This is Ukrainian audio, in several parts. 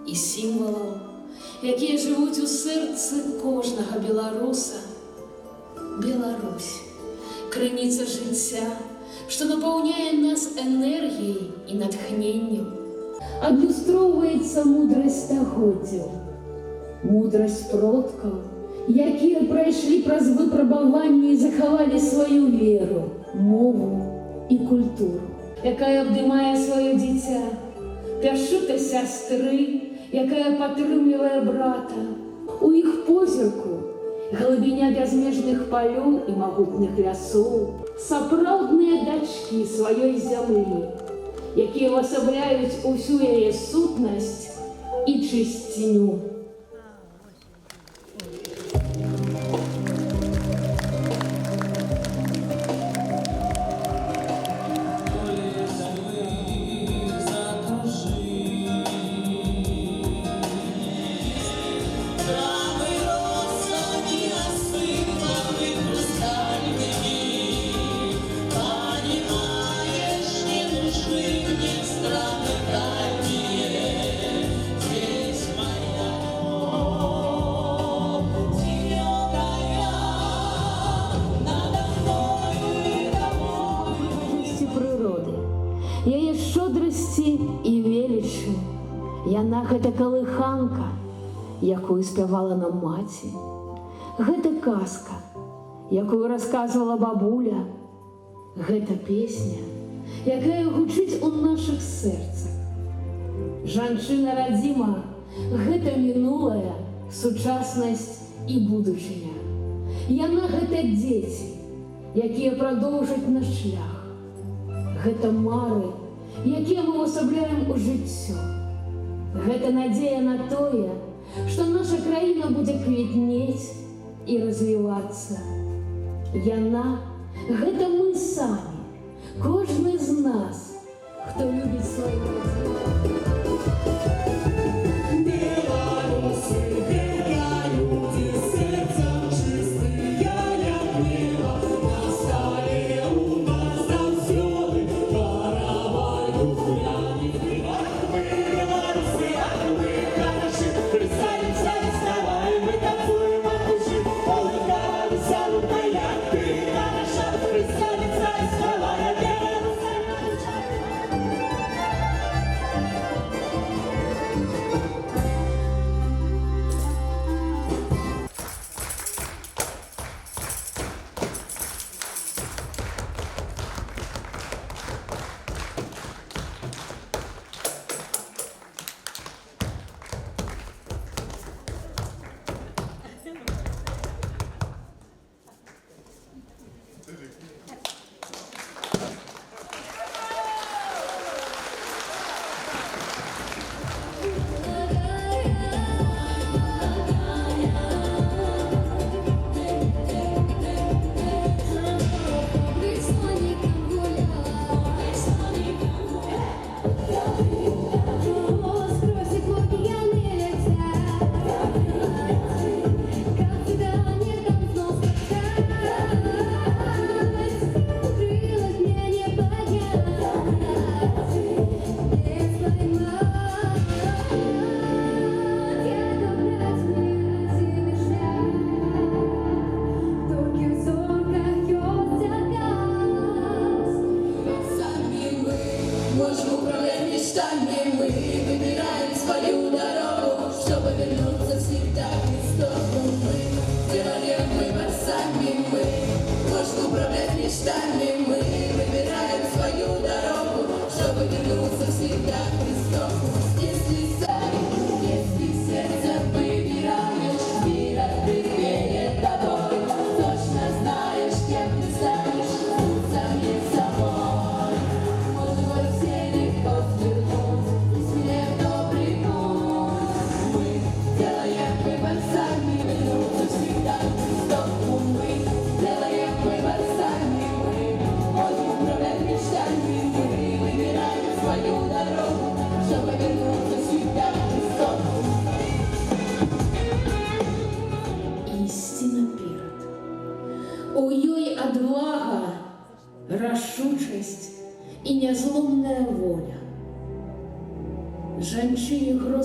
і сімвалаў, якія жывуць у сэрцы кожнага беларуса. Беларусь – крыніца жыцця, што напаўняе нас энергіяй і натхненнем. Адлюстроўваецца мудрасць стагоддзяў, мудрасць продкаў, якія прайшлі праз выпрабаванне і захавалі сваю веру, мову і культуру, якая абдымае сваё дзіця, пяшута сястры, якая падтрымлівае брата. У іх позірку глыбіня бязмежных палёў і магутных лясоў, сапраўдныя дачкі сваёй зямлі, якія ўвасабляюць усю яе сутнасць і чысціню. Яе шчодрасці і велічы. Яна гэта калыханка, якую спявала нам маці. Гэта казка, якую расказвала бабуля. Гэта песня, якая гучыць у нашых сэрцах. Жанчына радзіма – гэта мінулае, сучаснасць і будучыня. Яна гэта дзеці, якія прадоўжаць наш шлях. Гэта мары, якія мы ўвасабляем у жыццё. Гэта надзея на тое, што наша краіна будзе квітнець і развівацца. Яна – гэта мы самі, кожны з нас, хто любіць сваю радзіму.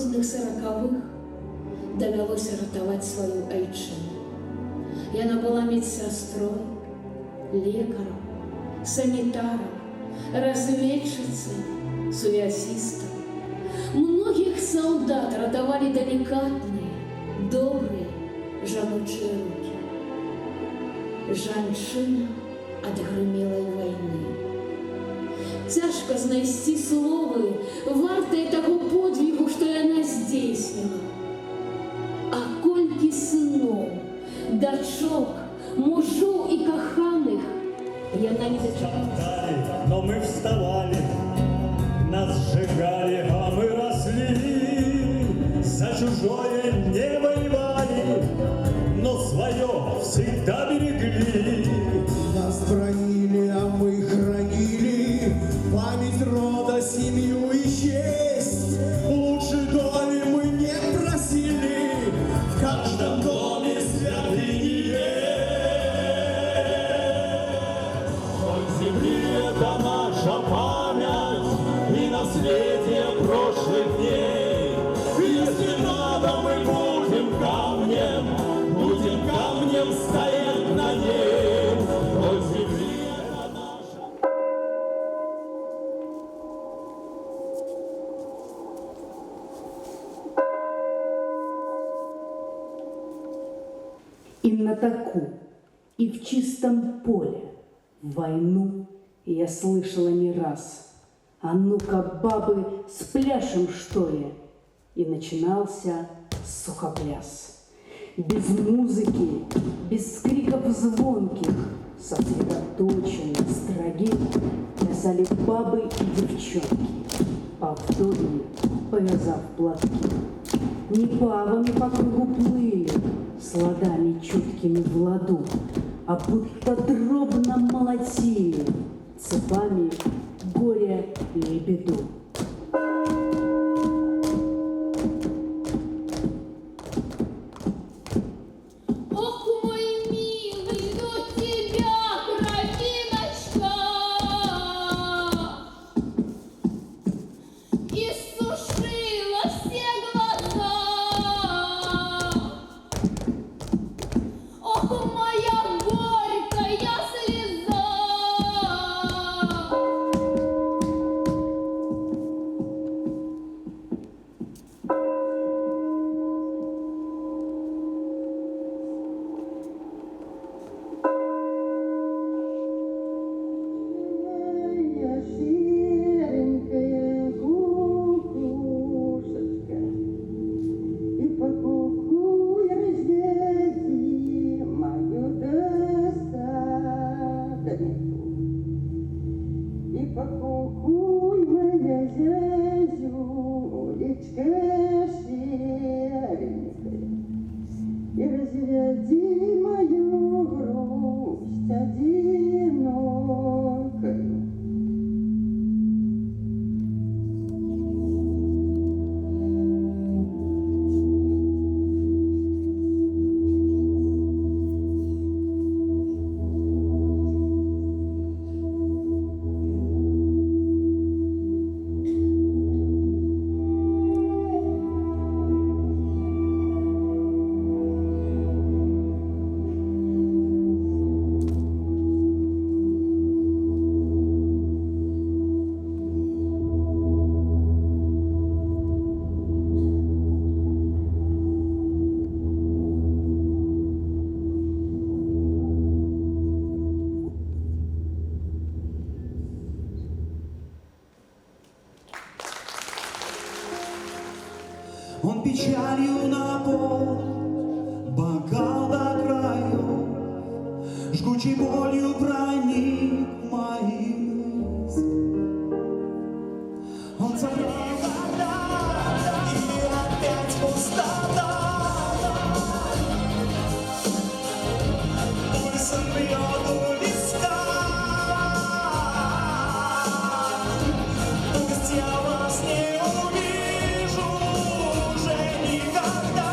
позных 40-х давялося ратаваць сваю айчыну. Яна была медсястрой, лекарам, санітарам, разведчыцай, сувязістам. Многіх салдат ратавалі далікатныя, добрыя жаночыя рукі. Жанчына ад грымелай вайны. Цяжка знайсці словы, вартыя таго подвігу, што яна здзейсніла. А колькі сыноў, дачок, мужоў і каханых яна не дачакала. Но мы вставали, нас сжигали, а мы росли. За чужое не воевали, но свое всегда берегли. Нас бронили, а мы хранили память рода, семью и честь. Лучше доли мы не просили, в каждом доме святыни есть. От земли это наша память и наследие прошлых дней. Если надо, мы будем камнем стоять на ней. От земли это наша. И на таку, и в чистом поле войну я слышала не раз. А ну-ка, бабы, спляшем, что ли? И начинался сухопляс. Без музыки, без криков звонких, сосредоточенно, строгих плясали бабы и девчонки, повторили, повязав платки. Не павами по кругу плыли, с ладами чуткими в ладу, а будто дробно молотили цепами горе или беду. Ох, мой милый, до тебя кровиночка иссушила все глаза. Ох, моя горькая слеза. Я серенькая кукушечка, и покукуй, разведи мою достаточку. И покукуй, моя зязюлечка серенькая, и разведи мою грусть одинокую. Он печалью напол бокал до краю, жгучей болью проник в мои мысли. Он забрал тогда, и опять пустота. Пульсом бьет у виска. Пусть я вас не увижу уже никогда.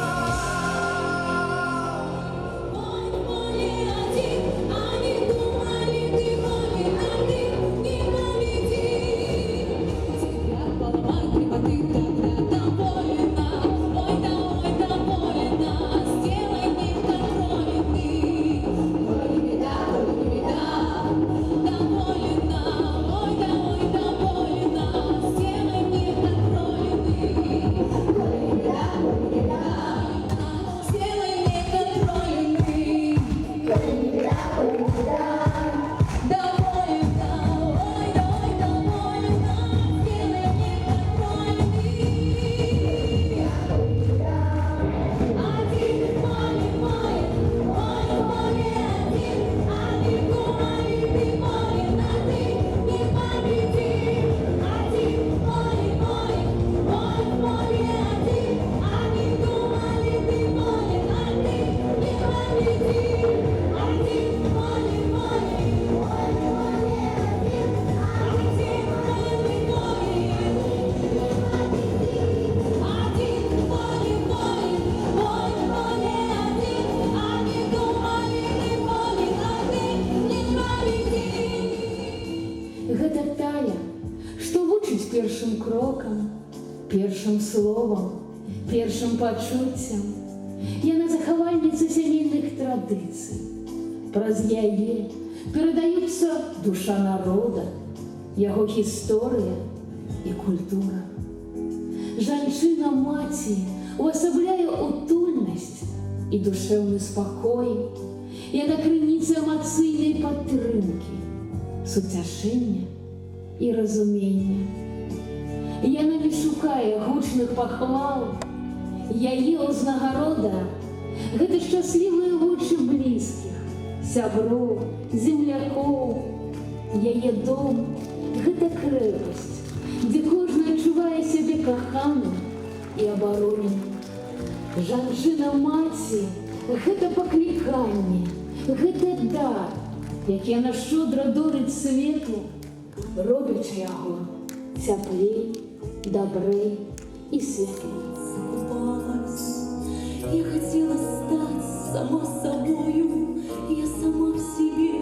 Он в поле один, а не думает. кроком, першим словом, першим почуттям. Яна захавальніця сямейных традыцый. Праз яе перадаюцца душа народа, яго гісторыя і культура. Жанчына-маці увасабляе утульнасць і душэўны спакой. Яна крыніца эмацыйнай падтрымкі, суцяшэння і разумення. Яна не шукае гучных пахвал. Яе ўзнагарода – гэта шчаслівыя вочы блізкіх, сяброў, землякоў. Яе дом – гэта крэпасць, дзе кожны адчувае сябе каханым і абароненым. Жанчына-маці – гэта пакліканне, гэта дар, які яна шчодра дорыць свету, робячы яго цяплей, добрей і светлей. Я хотела стать сама собою, я сама в себе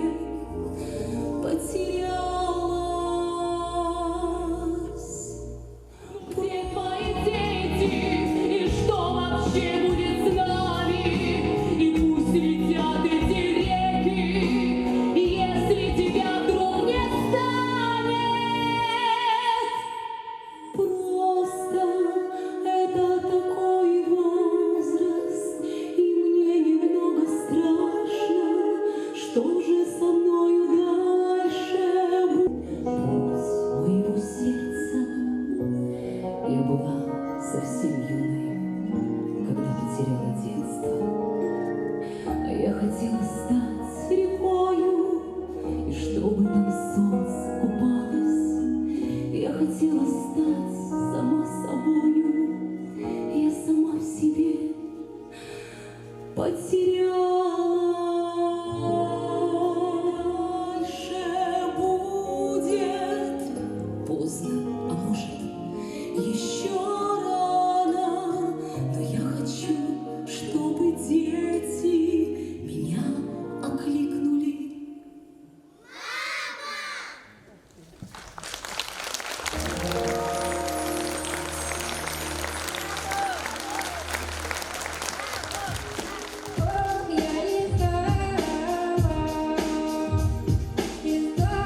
потерялась. Где мои дети, и что вообще будет с нами? И пусть летят эти реки, если тебя вдруг не станет. Просто это такой возраст, и мне немного страшно, что же со мною дальше будет. Моего сердца я была совсем юной, когда потеряла детство. А я хотела стать рекою, и чтобы там солнце купалось. Я хотела стать сама собою, я сама в себе потерялась. Дальше будет поздно, а может, еще рано, но я хочу, чтобы дети меня окликнули. Ох, я искала, свою батюшку, ох, только не нашло,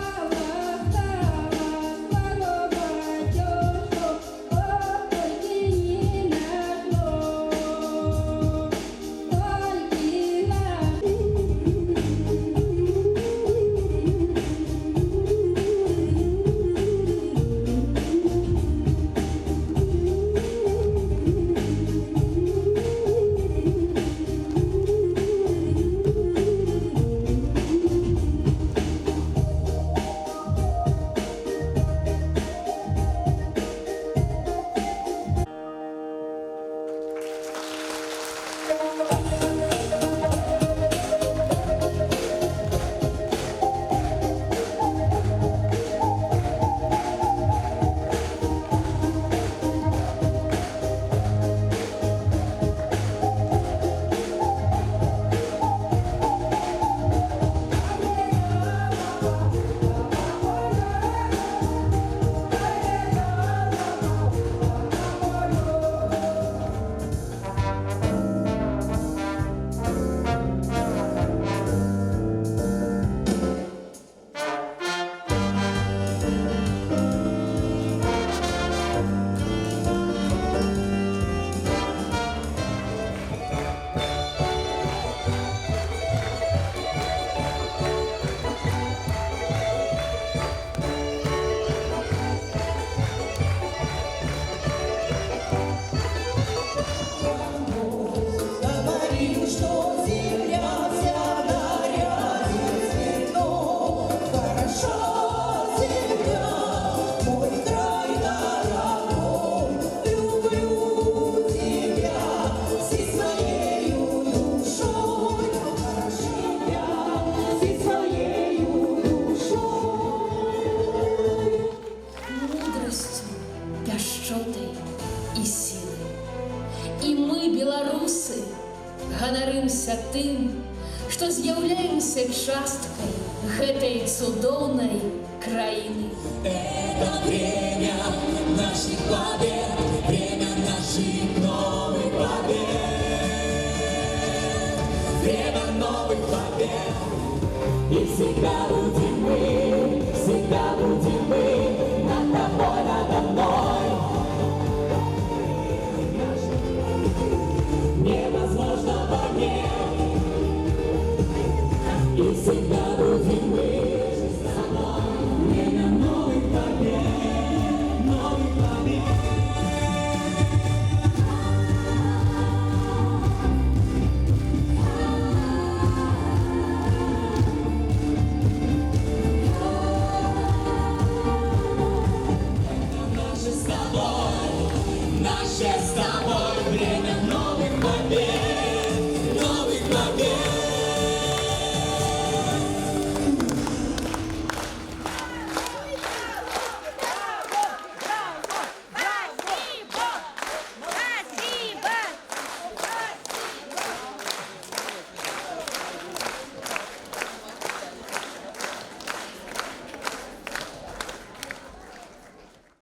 Говорим, что земля вся горячим цветом. Хороша земля, мой край дорогой. Люблю тебя всей своею душой. Хороша всей своею душой. Мудростью, пяшчотай і сілай. І мы, беларусы, ганарымся тым, што з'яўляемся часткай гэтай цудоўнай краіны. Это время наших побед, время наших новых побед, время новых побед. И всегда будем мы над тобой, надо мной. Невозможного нет. И всегда будем мы с тобой. Время новых побед, новых побед. Наше с тобой время